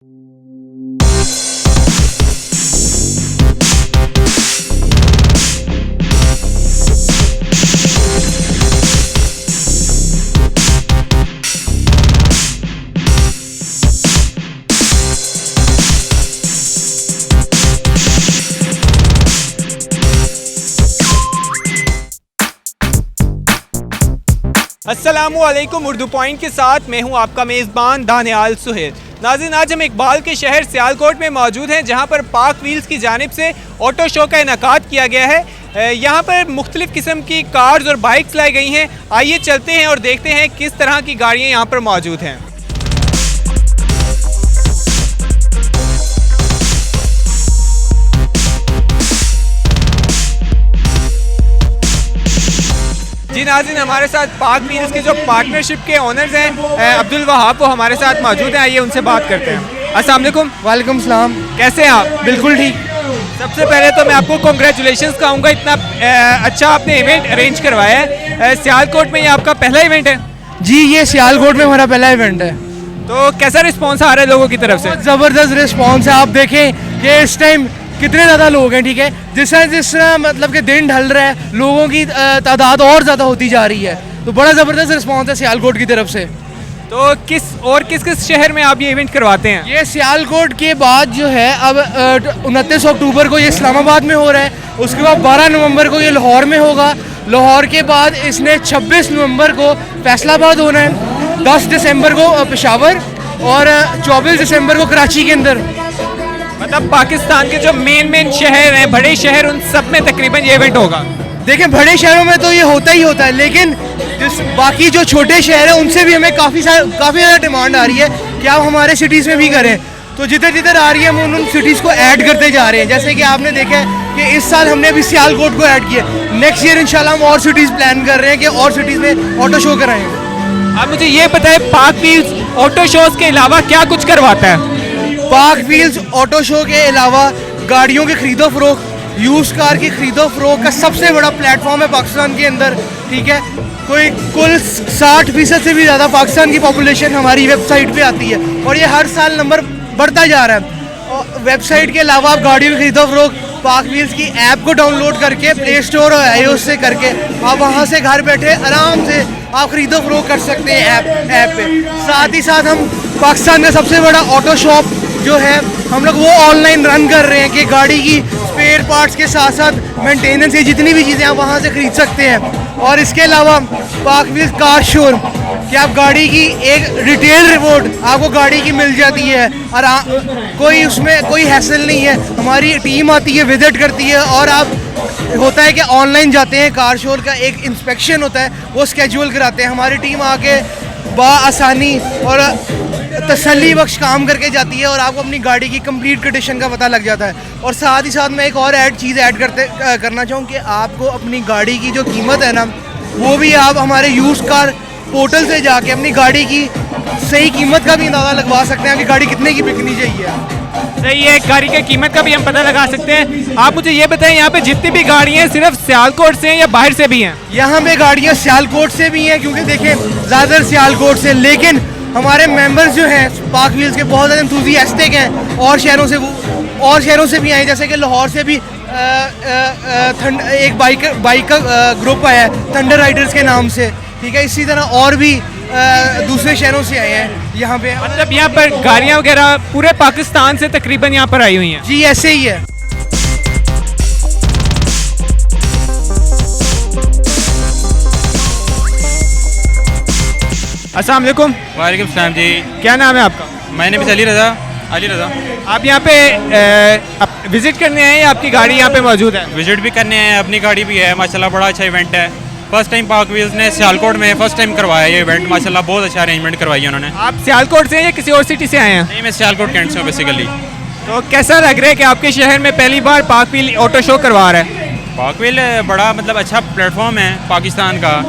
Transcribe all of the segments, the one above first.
अस्सलामुअलैकुम। उर्दू पॉइंट के साथ मैं हूं आपका मेज़बान दानियाल सुहेल। नाज़रीन, आज हम इकबाल के शहर सियालकोट में मौजूद हैं, जहां पर पाक व्हील्स की जानिब से ऑटो शो का इनेकाद किया गया है। यहां पर मुख्तलिफ़ किस्म की कार्स और बाइक्स लाई गई हैं। आइए चलते हैं और देखते हैं किस तरह की गाड़ियाँ यहाँ पर मौजूद हैं। जी नाज़रीन, हमारे साथ पाक व्हील्स के जो पार्टनरशिप के ओनर्स हैं अब्दुल वहाब, वो हमारे साथ मौजूद हैं। आइए उनसे बात करते हैं। अस्सलाम वालेकुम। वालेकुम सलाम। कैसे हैं आप? बिल्कुल ठीक। सबसे पहले तो मैं आपको कॉन्ग्रेचुलेशंस कहूँगा, इतना अच्छा आपने इवेंट अरेंज करवाया है। सियालकोट में ये आपका पहला इवेंट है? जी, ये सियालकोट में हमारा पहला इवेंट है। तो कैसा रिस्पॉन्स आ रहा है लोगों की तरफ से? ज़बरदस्त रिस्पॉन्स है। आप देखें कि इस टाइम कितने ज़्यादा लोग हैं। ठीक है, जिस तरह मतलब कि दिन ढल रहा है, लोगों की तादाद और ज़्यादा होती जा रही है, तो बड़ा ज़बरदस्त रिस्पॉन्स है सियालकोट की तरफ से। तो किस किस शहर में आप ये इवेंट करवाते हैं? ये सियालकोट के बाद जो है अब 29 अक्टूबर को ये इस्लामाबाद में हो रहा है, उसके बाद 12 नवंबर को ये लाहौर में होगा, लाहौर के बाद इसने 26 नवंबर को फैसलाबाद होना है, 10 दिसंबर को पेशावर और 24 दिसंबर को कराची के अंदर। मतलब पाकिस्तान के जो मेन शहर हैं, बड़े शहर, उन सब में तकरीबन ये इवेंट होगा। देखें, बड़े शहरों में तो ये होता ही होता है, लेकिन जिस बाकी जो छोटे शहर हैं उनसे भी हमें काफ़ी ज़्यादा डिमांड आ रही है कि आप हमारे सिटीज़ में भी करें। तो जिधर जिधर आ रही है हम उन सिटीज़ को ऐड करते जा रहे हैं। जैसे कि आपने देखा है कि इस साल हमने अभी सियालकोट को ऐड किया, नेक्स्ट ईयर इंशाल्लाह हम और सिटीज़ प्लान कर रहे हैं कि और सिटीज़ में ऑटो शो कराएंगे। आप मुझे ये बताएं, पाक व्हील्स ऑटो शोज के अलावा क्या कुछ करवाता है? पाक व्हील्स ऑटो शो के अलावा गाड़ियों के खरीदो फरोख्त, यूज कार की खरीदो फरोख्त का सबसे बड़ा प्लेटफॉर्म है पाकिस्तान के अंदर। ठीक है, कोई कुल 60% से भी ज़्यादा पाकिस्तान की पॉपुलेशन हमारी वेबसाइट पे आती है और ये हर साल नंबर बढ़ता जा रहा है। और वेबसाइट के अलावा आप गाड़ियों की खरीदो फरोख्त पाक व्हील्स की ऐप को डाउनलोड करके प्ले स्टोर और iOS से करके आप वहाँ से घर बैठे आराम से आप खरीदो फरोख्त कर सकते हैं ऐप पे। साथ ही साथ हम पाकिस्तान का सबसे बड़ा ऑटो शॉप जो है हम लोग वो ऑनलाइन रन कर रहे हैं कि गाड़ी की स्पेयर पार्ट्स के साथ साथ मेंटेनेंस की जितनी भी चीज़ें आप वहाँ से ख़रीद सकते हैं। और इसके अलावा पाक व्हील्स कार शोरूम कि आप गाड़ी की एक डिटेल रिपोर्ट आपको गाड़ी की मिल जाती है और कोई उसमें कोई हैसल नहीं है। हमारी टीम आती है, विजिट करती है और आप होता है कि ऑनलाइन जाते हैं, कार शोर का एक इंस्पेक्शन होता है, वो स्केड्यूल कराते हैं। हमारी टीम आके आसानी और तसल्ली बख्श काम करके जाती है और आपको अपनी गाड़ी की कंप्लीट कंडीशन का पता लग जाता है। और साथ ही साथ मैं एक और चीज़ ऐड करना चाहूँ कि आपको अपनी गाड़ी की जो कीमत है ना, वो भी आप हमारे यूज्ड कार पोर्टल से जाके अपनी गाड़ी की सही कीमत का भी अंदाज़ा लगवा सकते हैं कि गाड़ी कितने की बिकनी चाहिए। सही है, गाड़ी की कीमत का भी हम पता लगा सकते हैं। आप मुझे ये बताएं, यहाँ पे जितनी भी गाड़ियाँ हैं सिर्फ सियालकोट से हैं या बाहर से भी हैं? यहाँ पे गाड़ियाँ सियालकोट से भी हैं, क्योंकि देखें ज़्यादातर सियालकोट से, लेकिन हमारे मेंबर्स जो हैं पाक व्हील्स के बहुत ज़्यादा एंथुसियास्टिक हैं और शहरों से भी आए। जैसे कि लाहौर से भी एक बाइक का ग्रुप आया है थंडर राइडर्स के नाम से। ठीक है, इसी तरह और भी दूसरे शहरों से आए हैं यहाँ पे। मतलब यहाँ पर गाड़ियाँ वगैरह पूरे पाकिस्तान से तकरीबन यहाँ पर आई हुई हैं? जी, ऐसे ही है। अस्सलाम वालेकुम। वालेकुम सलाम जी। क्या नाम है आपका? मैंने भी अली रज़ा। आप यहाँ पे विजिट करने आए या आपकी गाड़ी यहाँ पे मौजूद है? विजिट भी करने आए, अपनी गाड़ी भी है। माशाल्लाह बड़ा अच्छा इवेंट है। फर्स्ट टाइम पाक व्हील्स ने सियालकोट में फर्स्ट टाइम करवाया ये इवेंट। माशाल्लाह बहुत अच्छा अरेंजमेंट करवाई है उन्होंने। आप सियालकोट से हैं या किसी और सिटी से आए हैं? नहीं, मैं सियालकोट कैंट से हूँ बेसिकली। तो कैसा लग रहा है कि आपके शहर में पहली बार पाक व्हील ऑटो शो करवा रहा है? पाक व्हील बड़ा मतलब अच्छा प्लेटफॉर्म है पाकिस्तान का,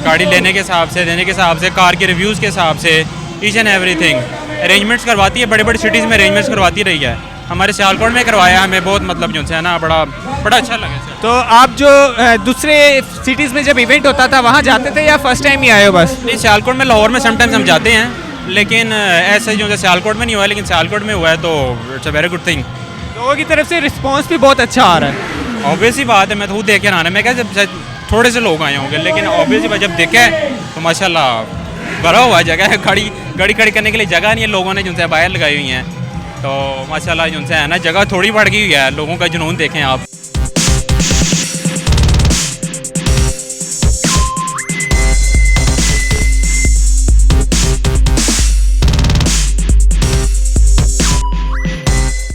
गाड़ी लेने के हिसाब से, देने के हिसाब से, कार के रिव्यूज़ के हिसाब से, ईच एंड एवरीथिंग अरेंजमेंट्स करवाती है। बड़ी बड़ी सिटीज़ में अरेंजमेंट्स करवाती रही है। हमारे सियालकोट में करवाया, हमें बहुत मतलब जो है ना बड़ा अच्छा लगा सर। तो आप जो दूसरे सिटीज़ में जब इवेंट होता था वहाँ जाते थे या फर्स्ट टाइम ही आए हो बस? नहीं, सियालकोट में लाहौर में समटाइम्स हम जाते हैं, लेकिन ऐसा जो है सियालकोट में नहीं हुआ है, लेकिन सियालकोट में हुआ है तो it's a very good thing. लोगों की तरफ से रिस्पांस भी बहुत अच्छा आ रहा है। ऑब्वियस ही बात है, मैं तो खुद देख के आना, मैं क्या शायद थोड़े से लोग आए होंगे, लेकिन ऑब्वियस ही बात जब देखे तो माशाल्लाह भरा हुआ जगह है, गाड़ी खड़ी करने के लिए जगह नहीं है, लोगों ने जिनसे बाहर लगाई हुई हैं, तो माशाल्लाह जिनसे है ना जगह थोड़ी बढ़ गई हुई है। लोगों का जुनून देखें आप।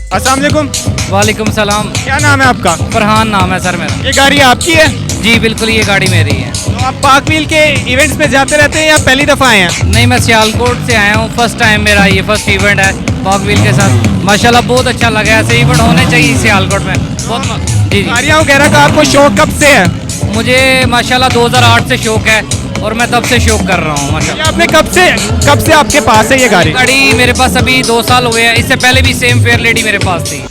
अस्सलाम वालेकुम। वालेकुम सलाम। क्या नाम है आपका? फरहान नाम है सर मेरा। ये गाड़ी आपकी है? जी बिल्कुल, ये गाड़ी मेरी है। तो आप पाक व्हील के इवेंट्स पे जाते रहते हैं या पहली दफ़ा आए हैं? नहीं, मैं सियालकोट से आया हूँ, फर्स्ट टाइम मेरा ये फर्स्ट इवेंट है पाक व्हील के साथ। माशाल्लाह बहुत अच्छा लगा, ऐसे इवेंट होने चाहिए सियालकोट में। बहुत जी जी। गाड़ियाँ वगैरह का आपको शौक कब से है? मुझे माशाल्लाह 2008 से शौक है और मैं तब से शौक कर रहा हूँ ये माशाल्लाह। आपने कब से आपके पास है ये गाड़ी? गाड़ी मेरे पास अभी 2 साल हुए हैं, इससे पहले भी सेम फेयर लेडी मेरे पास थी।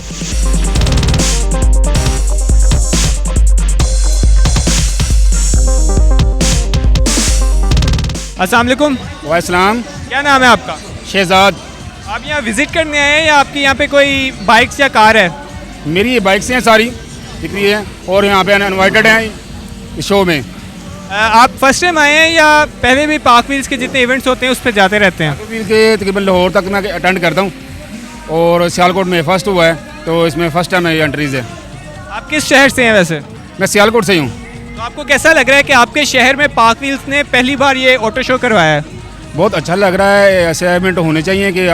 अस्सलाम वालेकुम। वालेकुम। क्या नाम है आपका? शहजाद। आप यहाँ विजिट करने आए हैं या आपकी यहाँ पे कोई बाइक्स या कार है? मेरी ये बाइक्स हैं सारी दिख रही है और यहाँ पे इनवाइटेड हैं इस शो में। आप फर्स्ट टाइम आए हैं या पहले भी पाक व्हील्स के जितने इवेंट्स होते हैं उस पर जाते रहते हैं? व्हील के तकरीबन लाहौर तक मैं अटेंड करता हूँ और सियालकोट में फर्स्ट हुआ है, तो इसमें फर्स्ट टाइम है एंट्रीज है। आप किस शहर से हैं वैसे? मैं सियालकोट से ही हूँ। तो आपको कैसा लग रहा है कि आपके शहर में पाक व्हील्स ने पहली बार ये ऑटो शो करवाया है? बहुत अच्छा लग रहा है, ऐसे इवेंट होने चाहिए कि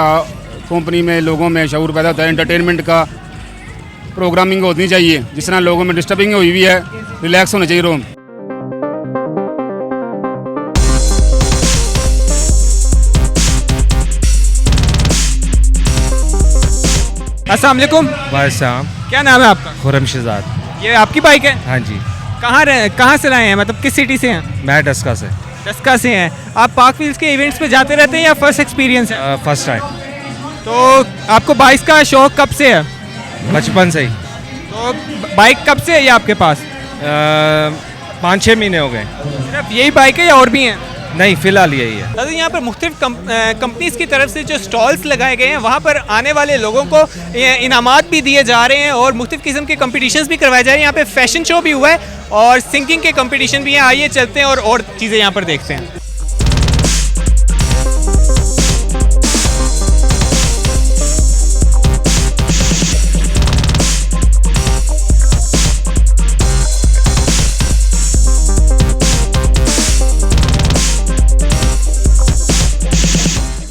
कंपनी में लोगों में शऊर पैदा होता है, एंटरटेनमेंट का प्रोग्रामिंग होनी चाहिए। जिस तरह लोगों में डिस्टर्बिंग हुई हुई है, रिलैक्स होने चाहिए रूम। अस्सलाम वालेकुम। भाई साहब, क्या नाम है आपका? खुरम शहजाद। ये आपकी बाइक है? हाँ जी, कहाँ से लाए हैं, मतलब किस सिटी से हैं? मैं डस्का से। डस्का से हैं। आप पाक व्हील्स के इवेंट्स पे जाते रहते हैं या फर्स्ट एक्सपीरियंस है? First time. तो आपको बाइक का शौक कब से है? बचपन से ही। तो बाइक कब से है ये आपके पास? 5-6 महीने हो गए। सिर्फ यही बाइक है या और भी हैं? नहीं, फिलहाल यही है। दादा, यहाँ पर मुख्तलिफ कंपनीज की तरफ से जो स्टॉल्स लगाए गए हैं वहाँ पर आने वाले लोगों को इनामात भी दिए जा रहे हैं और मुख्तलिफ किस्म के कंपटीशंस भी करवाए जा रहे हैं। यहाँ पे फैशन शो भी हुआ है और सिंगिंग के कंपटीशन भी हैं। आइए चलते हैं और चीज़ें यहाँ पर देखते हैं।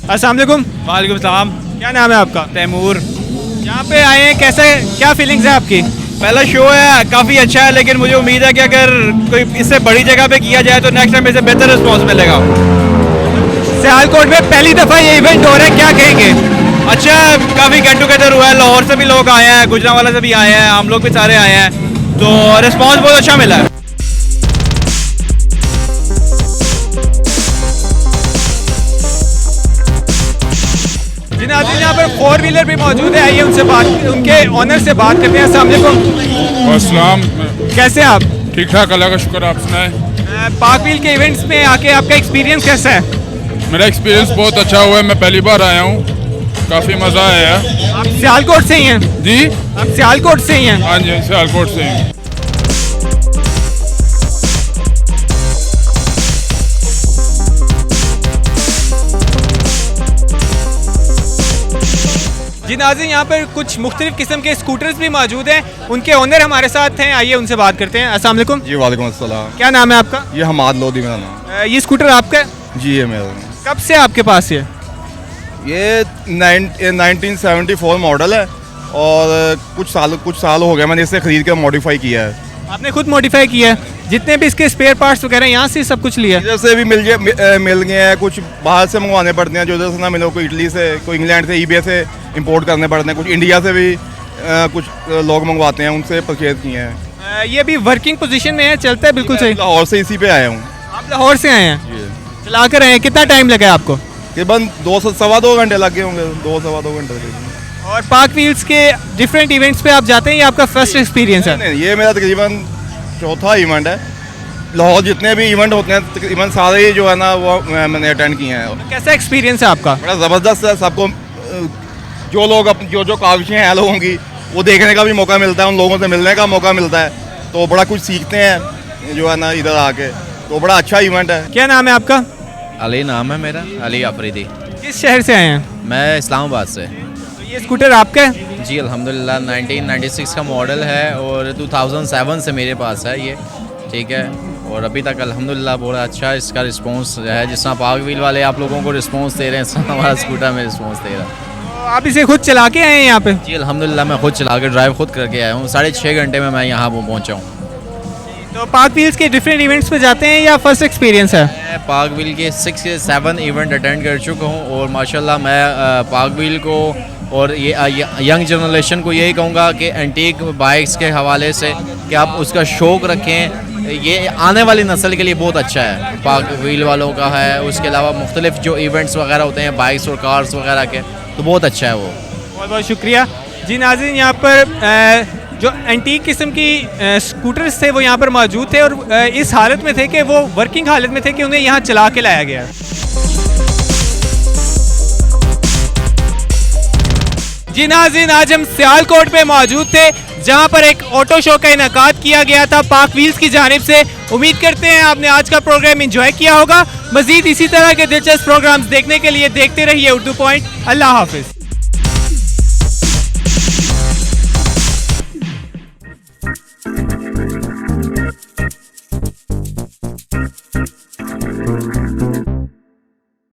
अस्सलाम वालेकुम। वालेकुम सलाम। क्या नाम है आपका? तैमूर। यहाँ पे आए हैं, कैसे क्या फीलिंग्स है आपकी? पहला शो है, काफ़ी अच्छा है, लेकिन मुझे उम्मीद है कि अगर कोई इससे बड़ी जगह पे किया जाए तो नेक्स्ट टाइम इसे बेहतर रिस्पॉन्स मिलेगा। सियालकोट में पहली दफ़ा ये इवेंट हो रहा है, क्या कहेंगे? अच्छा, काफ़ी गेट टुगेदर हुआ है, लाहौर से भी लोग आए हैं, गुजरांवाला से भी आए हैं, हम लोग भी सारे आए हैं, तो रिस्पॉन्स बहुत अच्छा मिला है। नाज़रीन, यहाँ पर 4 व्हीलर भी मौजूद है। आइए उनके ऑनर से बात करते हैं। अस्सलाम वालेकुम। अस्सलाम। कैसे आप? ठीक ठाक, अल्लाह का शुक्र। आप सुनाए? पाक व्हील के इवेंट्स में आके आपका एक्सपीरियंस कैसा है? मेरा एक्सपीरियंस बहुत अच्छा हुआ है, मैं पहली बार आया हूँ, काफ़ी मज़ा आया है। आप सियालकोट से ही हैं? जी, आप सियालकोट से ही हैं? हाँ जी, सियालकोट से ही। जी नाज़रीन, यहाँ पर कुछ मुख्तलिफ किस्म के स्कूटर्स भी मौजूद हैं। उनके ओनर हमारे साथ हैं, आइए उनसे बात करते हैं। अस्सलाम वालेकुम। जी वालेकुम अस्सलाम। क्या नाम है आपका? ये हमाद लोधी मेरा नाम। ये स्कूटर आपका है? जी, ये मेरा। कब से आपके पास ये? ये 1974 मॉडल है और कुछ साल हो गया मैंने इसे ख़रीद कर मॉडिफाई किया है। आपने खुद मॉडिफाई किया है? जितने भी इसके स्पेयर पार्ट्स वगैरह यहाँ से सब कुछ लिया? इधर से भी मिल गए हैं, कुछ बाहर से मंगवाने पड़ते हैं जो इधर से ना मिले, कोई इटली से, कोई इंग्लैंड से, ईबे से इंपोर्ट करने पड़ते हैं, कुछ इंडिया से भी कुछ लोग मंगवाते हैं, उनसे परचेज किए हैं। ये अभी वर्किंग पोजीशन में है, चलता है बिल्कुल सही? लाहौर से इसी पे आया हूँ। आप लाहौर से आए हैं? चला कर आए हैं। कितना टाइम लगा आपको? तकरीबन 2-2.25 घंटे लग गए होंगे। 2-2.25 घंटे लगे। और पाक व्हील्स के डिफरेंट इवेंट्स पे आप जाते हैं या आपका फर्स्ट एक्सपीरियंस है? नहीं, ये मेरा तकरीबन चौथा इवेंट है लाहौर जितने भी इवेंट होते हैं तकरीबन सारे ही जो है ना वो मैंने अटेंड किए हैं। कैसा एक्सपीरियंस है आपका? बड़ा ज़बरदस्त है। सबको जो लोग जो काविशें हैं लोगों की वो देखने का भी मौका मिलता है, उन लोगों से मिलने का मौका मिलता है, तो बड़ा कुछ सीखते हैं जो है ना इधर आके, तो बड़ा अच्छा इवेंट है। क्या नाम है आपका? अली नाम है मेरा, अली अफरीदी। किस शहर से आए हैं? मैं इस्लामाबाद से। तो ये स्कूटर आपका है? जी अल्हम्दुलिल्लाह 1996 का मॉडल है और 2007 से मेरे पास है ये, ठीक है। और अभी तक अल्हम्दुलिल्लाह बड़ा अच्छा इसका रिस्पांस है। जिस तरह पाक व्हील वाले आप लोगों को रिस्पांस दे रहे हैं, हमारा स्कूटर में रिस्पांस दे रहा है। तो आप इसे खुद चला के आए हैं यहाँ पे? जी अल्हम्दुलिल्लाह मैं खुद चला के ड्राइव खुद करके आया हूँ। 6.5 घंटे में मैं यहाँ पहुँचा हूँ। तो पाक व्हील्स के डिफरेंट इवेंट्स पे जाते हैं या फर्स्ट एक्सपीरियंस है? मैं पाक व्हील के 6 से 7 इवेंट अटेंड कर चुका हूँ और माशाल्लाह मैं पाक व्हील को और ये यंग जनरेशन को यही कहूँगा कि एंटीक बाइक्स के हवाले से कि आप उसका शौक़ रखें। ये आने वाली नस्ल के लिए बहुत अच्छा है, पाक व्हील वालों का है। उसके अलावा मुख्तलिफ जो इवेंट्स वगैरह होते हैं बाइक्स और कार्स वगैरह के, तो बहुत अच्छा है वो। बहुत बहुत शुक्रिया जी। नाज़रीन, यहाँ पर जो एंटीक किस्म की स्कूटर्स थे वो यहाँ पर मौजूद थे और इस हालत में थे कि वो वर्किंग हालत में थे कि उन्हें यहाँ चला के लाया गया। जी नाज़रीन, आज हम सियालकोट में मौजूद थे जहाँ पर एक ऑटो शो का इनेकाद किया गया था पाक व्हील्स की जानिब से। उम्मीद करते हैं आपने आज का प्रोग्राम एंजॉय किया होगा। मज़ीद इसी तरह के दिलचस्प प्रोग्राम्स देखने के लिए देखते रहिए उर्दू पॉइंट। अल्लाह हाफिज़।